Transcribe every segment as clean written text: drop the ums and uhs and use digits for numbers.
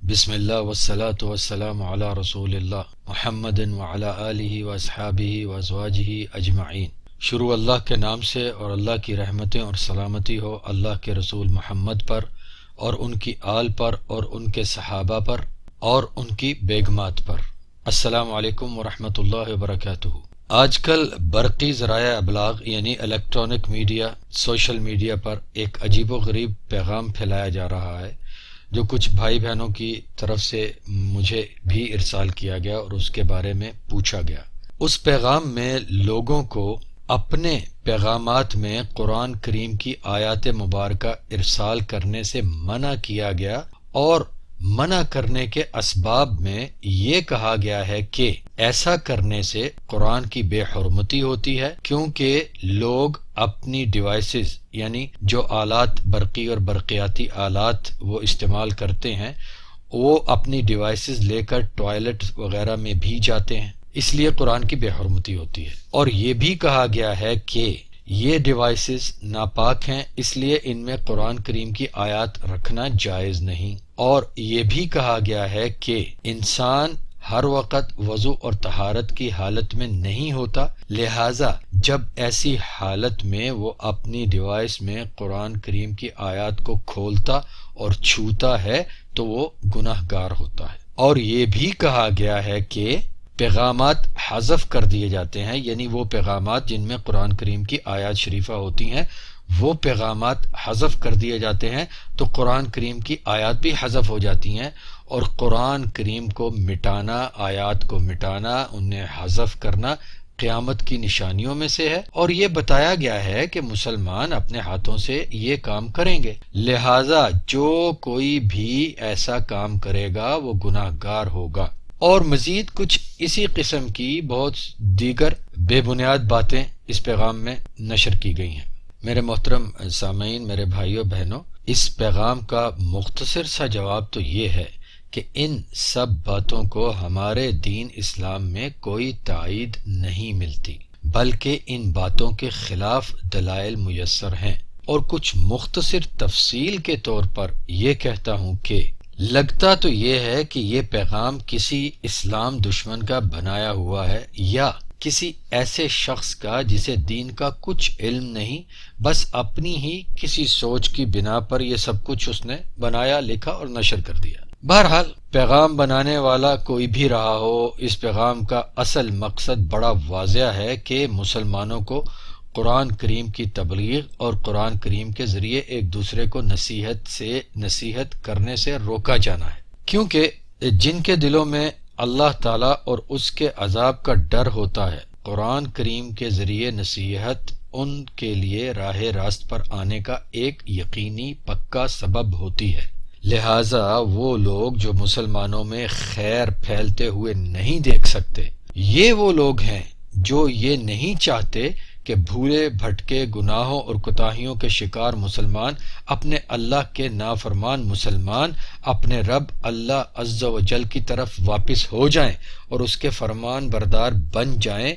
بسم اللہ والصلاة والسلام علی رسول اللہ محمد وعلی آلہ واصحابہ وازواجہ اجمعین۔ شروع اللہ کے نام سے اور اللہ کی رحمتیں اور سلامتی ہو اللہ کے رسول محمد پر اور ان کی آل پر اور ان کے صحابہ پر اور ان کی بیگمات پر۔ السلام علیکم ورحمۃ اللہ وبرکاتہ۔ آج کل برقی ذرائع ابلاغ یعنی الیکٹرانک میڈیا، سوشل میڈیا پر ایک عجیب و غریب پیغام پھیلایا جا رہا ہے جو کچھ بھائی بہنوں کی طرف سے مجھے بھی ارسال کیا گیا اور اس کے بارے میں پوچھا گیا۔ اس پیغام میں لوگوں کو اپنے پیغامات میں قرآن کریم کی آیات مبارکہ ارسال کرنے سے منع کیا گیا، اور منع کرنے کے اسباب میں یہ کہا گیا ہے کہ ایسا کرنے سے قرآن کی بے حرمتی ہوتی ہے، کیونکہ لوگ اپنی ڈیوائسز یعنی جو آلات برقی اور برقیاتی آلات وہ استعمال کرتے ہیں وہ اپنی ڈیوائسز لے کر ٹوائلٹ وغیرہ میں بھی جاتے ہیں، اس لیے قرآن کی بے حرمتی ہوتی ہے۔ اور یہ بھی کہا گیا ہے کہ یہ ڈیوائسز ناپاک ہیں، اس لیے ان میں قرآن کریم کی آیات رکھنا جائز نہیں۔ اور یہ بھی کہا گیا ہے کہ انسان ہر وقت وضو اور طہارت کی حالت میں نہیں ہوتا، لہٰذا جب ایسی حالت میں وہ اپنی ڈیوائس میں قرآن کریم کی آیات کو کھولتا اور چھوتا ہے تو وہ گناہ گار ہوتا ہے۔ اور یہ بھی کہا گیا ہے کہ پیغامات حذف کر دیے جاتے ہیں، یعنی وہ پیغامات جن میں قرآن کریم کی آیات شریفہ ہوتی ہیں وہ پیغامات حذف کر دیے جاتے ہیں تو قرآن کریم کی آیات بھی حذف ہو جاتی ہیں، اور قرآن کریم کو مٹانا، آیات کو مٹانا، انہیں حذف کرنا قیامت کی نشانیوں میں سے ہے، اور یہ بتایا گیا ہے کہ مسلمان اپنے ہاتھوں سے یہ کام کریں گے، لہٰذا جو کوئی بھی ایسا کام کرے گا وہ گناہ گار ہوگا۔ اور مزید کچھ اسی قسم کی بہت دیگر بے بنیاد باتیں اس پیغام میں نشر کی گئی ہیں۔ میرے محترم سامعین، میرے بھائیوں بہنوں، اس پیغام کا مختصر سا جواب تو یہ ہے کہ ان سب باتوں کو ہمارے دین اسلام میں کوئی تائید نہیں ملتی، بلکہ ان باتوں کے خلاف دلائل میسر ہیں۔ اور کچھ مختصر تفصیل کے طور پر یہ کہتا ہوں کہ لگتا تو یہ ہے کہ یہ پیغام کسی اسلام دشمن کا بنایا ہوا ہے، یا کسی ایسے شخص کا جسے دین کا کچھ علم نہیں، بس اپنی ہی کسی سوچ کی بنا پر یہ سب کچھ اس نے بنایا، لکھا اور نشر کر دیا۔ بہرحال پیغام بنانے والا کوئی بھی رہا ہو، اس پیغام کا اصل مقصد بڑا واضح ہے کہ مسلمانوں کو قرآن کریم کی تبلیغ اور قرآن کریم کے ذریعے ایک دوسرے کو نصیحت کرنے سے روکا جانا ہے، کیونکہ جن کے دلوں میں اللہ تعالیٰ اور اس کے عذاب کا ڈر ہوتا ہے، قرآن کریم کے ذریعے نصیحت ان کے لیے راہ راست پر آنے کا ایک یقینی پکا سبب ہوتی ہے۔ لہٰذا وہ لوگ جو مسلمانوں میں خیر پھیلتے ہوئے نہیں دیکھ سکتے، یہ وہ لوگ ہیں جو یہ نہیں چاہتے کہ بھولے بھٹکے گناہوں اور کوتاہیوں کے شکار مسلمان، اپنے اللہ کے نافرمان مسلمان، اپنے رب اللہ عز و جل کی طرف واپس ہو جائیں اور اس کے فرمان بردار بن جائیں۔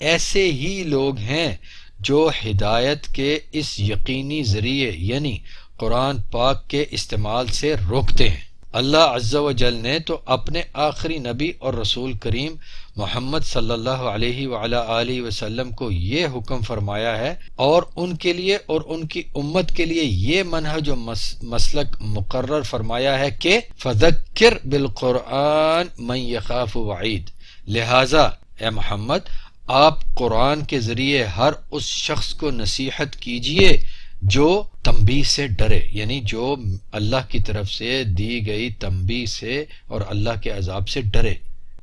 ایسے ہی لوگ ہیں جو ہدایت کے اس یقینی ذریعے یعنی قرآن پاک کے استعمال سے روکتے ہیں۔ اللہ عز و جل نے تو اپنے آخری نبی اور رسول کریم محمد صلی اللہ علیہ وعلی آلہ وسلم کو یہ حکم فرمایا ہے، اور ان کے لیے اور ان کی امت کے لیے یہ منہج و مسلک مقرر فرمایا ہے کہ فذکر بالقرآن من یخاف وعید، لہٰذا اے محمد آپ قرآن کے ذریعے ہر اس شخص کو نصیحت کیجئے جو تنبیہ سے ڈرے، یعنی جو اللہ کی طرف سے دی گئی تنبیہ سے اور اللہ کے عذاب سے ڈرے۔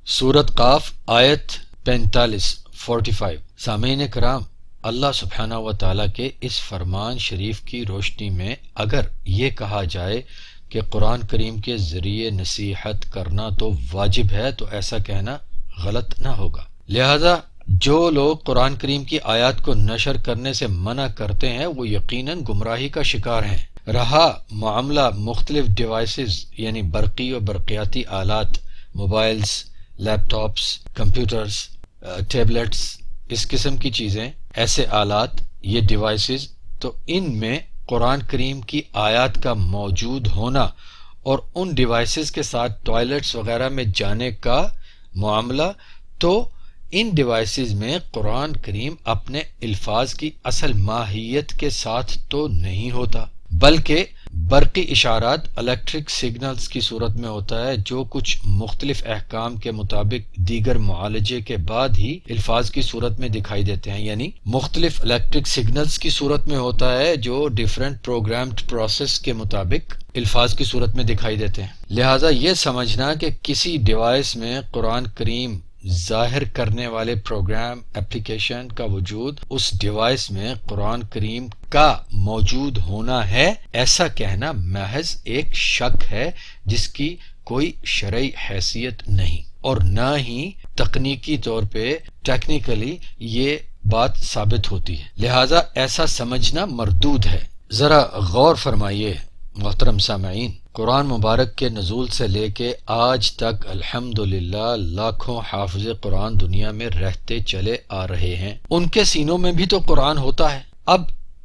سورۃ قاف آیت 45 سامعین کرام، اللہ سبحانہ و تعالیٰ کے اس فرمان شریف کی روشنی میں اگر یہ کہا جائے کہ قرآن کریم کے ذریعے نصیحت کرنا تو واجب ہے تو ایسا کہنا غلط نہ ہوگا۔ لہذا جو لوگ قرآن کریم کی آیات کو نشر کرنے سے منع کرتے ہیں وہ یقیناً گمراہی کا شکار ہیں۔ رہا معاملہ مختلف ڈیوائسز یعنی برقی اور برقیاتی آلات، موبائلز، لیپ ٹاپس، کمپیوٹرز، ٹیبلٹس، اس قسم کی چیزیں، ایسے آلات، یہ ڈیوائسز، تو ان میں قرآن کریم کی آیات کا موجود ہونا اور ان ڈیوائسز کے ساتھ ٹوائلٹس وغیرہ میں جانے کا معاملہ، تو ان ڈیوائسز میں قرآن کریم اپنے الفاظ کی اصل ماہیت کے ساتھ تو نہیں ہوتا، بلکہ برقی اشارات الیکٹرک سگنلز کی صورت میں ہوتا ہے، جو کچھ مختلف احکام کے مطابق دیگر معالجے کے بعد ہی الفاظ کی صورت میں دکھائی دیتے ہیں، یعنی مختلف الیکٹرک سگنلز کی صورت میں ہوتا ہے جو ڈیفرنٹ پروگرامڈ پروسیس کے مطابق الفاظ کی صورت میں دکھائی دیتے ہیں۔ لہٰذا یہ سمجھنا کہ کسی ڈیوائس میں قرآن کریم ظاہر کرنے والے پروگرام ایپلیکیشن کا وجود، اس ڈیوائس میں قرآن کریم کا موجود ہونا ہے، ایسا کہنا محض ایک شک ہے جس کی کوئی شرعی حیثیت نہیں، اور نہ ہی تکنیکی طور پہ ٹیکنیکلی یہ بات ثابت ہوتی ہے، لہٰذا ایسا سمجھنا مردود ہے۔ ذرا غور فرمائیے محترم سامعین، قرآن مبارک کے نزول سے لے کے آج تک الحمدللہ لاکھوں حافظ قرآن دنیا میں رہتے چلے آ رہے ہیں، ان کے سینوں میں بھی تو قرآن ہوتا ہے۔ اب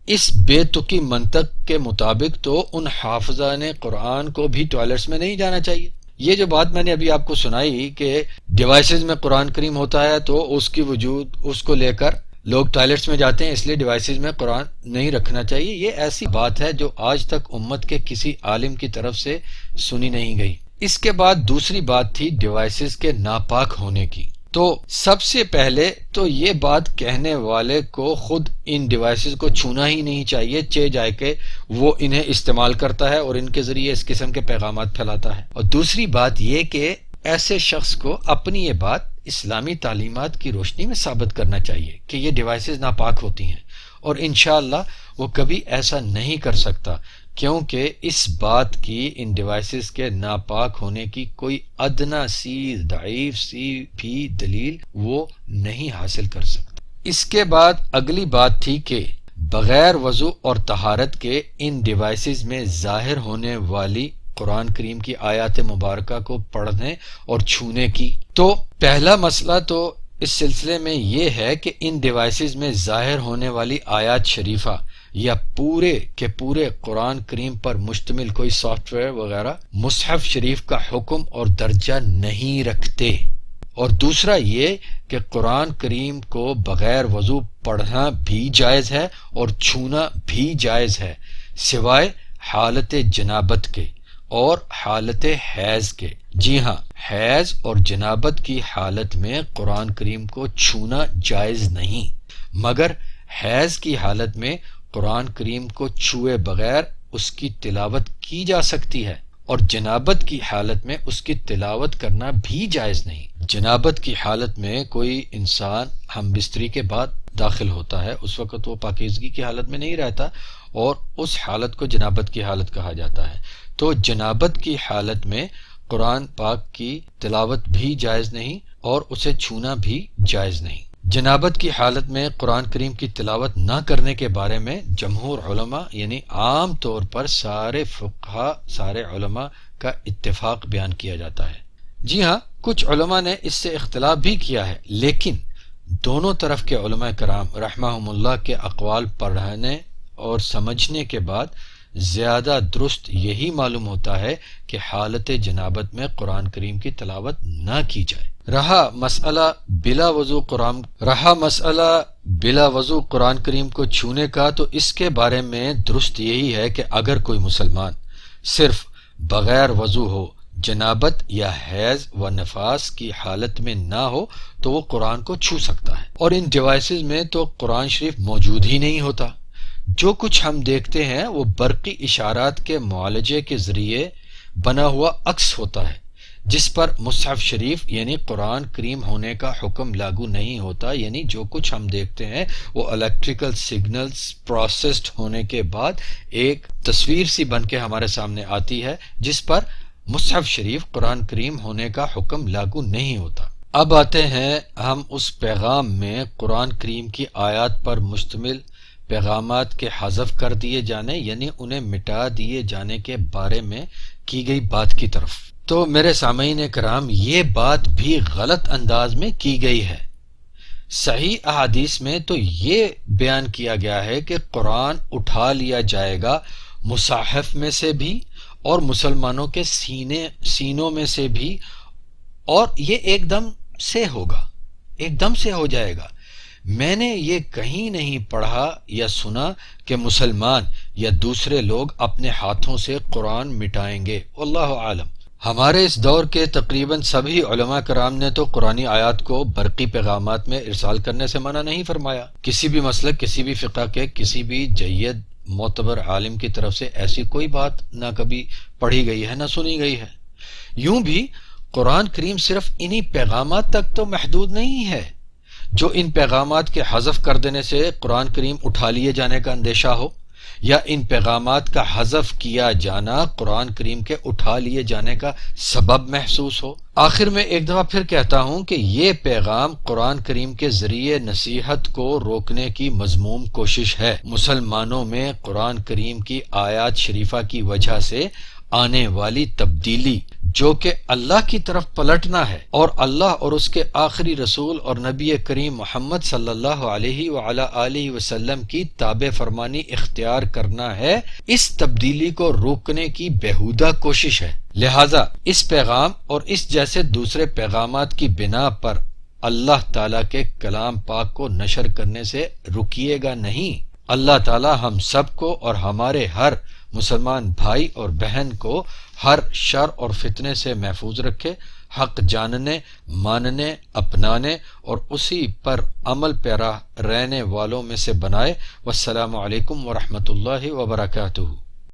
اس بے تکی منطق کے مطابق تو ان حافظان قرآن کو بھی ٹوائلٹس میں نہیں جانا چاہیے۔ یہ جو بات میں نے ابھی آپ کو سنائی کہ ڈیوائسز میں قرآن کریم ہوتا ہے تو اس کی وجود، اس کو لے کر لوگ ٹوائلٹس میں جاتے ہیں، اس لیے ڈیوائسز میں قرآن نہیں رکھنا چاہیے، یہ ایسی بات ہے جو آج تک امت کے کسی عالم کی طرف سے سنی نہیں گئی۔ اس کے بعد دوسری بات تھی ڈیوائسز کے ناپاک ہونے کی۔ تو سب سے پہلے تو یہ بات کہنے والے کو خود ان ڈیوائسز کو چھونا ہی نہیں چاہیے، چہ جائے کہ وہ انہیں استعمال کرتا ہے اور ان کے ذریعے اس قسم کے پیغامات پھیلاتا ہے۔ اور دوسری بات یہ کہ ایسے شخص کو اپنی یہ بات اسلامی تعلیمات کی روشنی میں ثابت کرنا چاہیے کہ یہ ڈیوائسز ناپاک ہوتی ہیں، اور انشاءاللہ وہ کبھی ایسا نہیں کر سکتا، کیونکہ اس بات کی، ان ڈیوائسز کے ناپاک ہونے کی کوئی ادنا سی ضعیف سی بھی دلیل وہ نہیں حاصل کر سکتا۔ اس کے بعد اگلی بات تھی کہ بغیر وضو اور طہارت کے ان ڈیوائسز میں ظاہر ہونے والی قرآن کریم کی آیات مبارکہ کو پڑھنے اور چھونے کی۔ تو پہلا مسئلہ تو اس سلسلے میں یہ ہے کہ ان ڈیوائسز میں ظاہر ہونے والی آیات شریفہ یا پورے کے پورے قرآن کریم پر مشتمل کوئی سافٹ ویئر وغیرہ مصحف شریف کا حکم اور درجہ نہیں رکھتے، اور دوسرا یہ کہ قرآن کریم کو بغیر وضو پڑھنا بھی جائز ہے اور چھونا بھی جائز ہے، سوائے حالت جنابت کے اور حالت حیض کے۔ جی ہاں، حیض اور جنابت کی حالت میں قرآن کریم کو چھونا جائز نہیں، مگر حیض کی حالت میں قرآن کریم کو چھوئے بغیر اس کی تلاوت کی جا سکتی ہے، اور جنابت کی حالت میں اس کی تلاوت کرنا بھی جائز نہیں۔ جنابت کی حالت میں کوئی انسان ہم بستری کے بعد داخل ہوتا ہے، اس وقت وہ پاکیزگی کی حالت میں نہیں رہتا، اور اس حالت کو جنابت کی حالت کہا جاتا ہے۔ تو جنابت کی حالت میں قرآن پاک کی تلاوت بھی جائز نہیں اور اسے چھونا بھی جائز نہیں۔ جنابت کی حالت میں قرآن کریم کی تلاوت نہ کرنے کے بارے میں جمہور علماء، یعنی عام طور پر سارے فقہا، سارے علماء کا اتفاق بیان کیا جاتا ہے۔ جی ہاں، کچھ علماء نے اس سے اختلاف بھی کیا ہے، لیکن دونوں طرف کے علماء کرام رحمہم اللہ کے اقوال پڑھنے اور سمجھنے کے بعد زیادہ درست یہی معلوم ہوتا ہے کہ حالت جنابت میں قرآن کریم کی تلاوت نہ کی جائے۔ رہا مسئلہ بلا وضو قرآن کریم کو چھونے کا، تو اس کے بارے میں درست یہی ہے کہ اگر کوئی مسلمان صرف بغیر وضو ہو، جنابت یا حیض و نفاس کی حالت میں نہ ہو، تو وہ قرآن کو چھو سکتا ہے، اور ان ڈیوائسز میں تو قرآن شریف موجود ہی نہیں ہوتا۔ جو کچھ ہم دیکھتے ہیں وہ برقی اشارات کے معالجے کے ذریعے بنا ہوا عکس ہوتا ہے، جس پر مصحف شریف یعنی قرآن کریم ہونے کا حکم لاگو نہیں ہوتا، یعنی جو کچھ ہم دیکھتے ہیں وہ الیکٹریکل سگنلز پروسیسڈ ہونے کے بعد ایک تصویر سی بن کے ہمارے سامنے آتی ہے، جس پر مصحف شریف قرآن کریم ہونے کا حکم لاگو نہیں ہوتا۔ اب آتے ہیں ہم اس پیغام میں قرآن کریم کی آیات پر مشتمل پیغامات کے حذف کر دیے جانے، یعنی انہیں مٹا دیے جانے کے بارے میں کی گئی بات کی طرف۔ تو میرے سامعین کرام، یہ بات بھی غلط انداز میں کی گئی ہے۔ صحیح احادیث میں تو یہ بیان کیا گیا ہے کہ قرآن اٹھا لیا جائے گا مصحف میں سے بھی اور مسلمانوں کے سینوں میں سے بھی، اور یہ ایک دم سے ہوگا، ایک دم سے ہو جائے گا۔ میں نے یہ کہیں نہیں پڑھا یا سنا کہ مسلمان یا دوسرے لوگ اپنے ہاتھوں سے قرآن مٹائیں گے، واللہ عالم۔ ہمارے اس دور کے تقریباً سبھی علماء کرام نے تو قرآنی آیات کو برقی پیغامات میں ارسال کرنے سے منع نہیں فرمایا۔ کسی بھی مسلک، کسی بھی فقہ کے کسی بھی جید معتبر عالم کی طرف سے ایسی کوئی بات نہ کبھی پڑھی گئی ہے، نہ سنی گئی ہے۔ یوں بھی قرآن کریم صرف انہی پیغامات تک تو محدود نہیں ہے جو ان پیغامات کے حذف کر دینے سے قرآن کریم اٹھا لیے جانے کا اندیشہ ہو، یا ان پیغامات کا حذف کیا جانا قرآن کریم کے اٹھا لیے جانے کا سبب محسوس ہو۔ آخر میں ایک دفعہ پھر کہتا ہوں کہ یہ پیغام قرآن کریم کے ذریعے نصیحت کو روکنے کی مذموم کوشش ہے۔ مسلمانوں میں قرآن کریم کی آیات شریفہ کی وجہ سے آنے والی تبدیلی جو کہ اللہ کی طرف پلٹنا ہے، اور اللہ اور اس کے آخری رسول اور نبی کریم محمد صلی اللہ علیہ وعلی آلہ وسلم کی تابع فرمانی اختیار کرنا ہے، اس تبدیلی کو روکنے کی بیہودہ کوشش ہے۔ لہذا اس پیغام اور اس جیسے دوسرے پیغامات کی بنا پر اللہ تعالیٰ کے کلام پاک کو نشر کرنے سے رکیے گا نہیں۔ اللہ تعالیٰ ہم سب کو اور ہمارے ہر مسلمان بھائی اور بہن کو ہر شر اور فتنے سے محفوظ رکھے، حق جاننے، ماننے، اپنانے اور اسی پر عمل پیرا رہنے والوں میں سے بنائے۔ والسلام علیکم ورحمۃ اللہ وبرکاتہ۔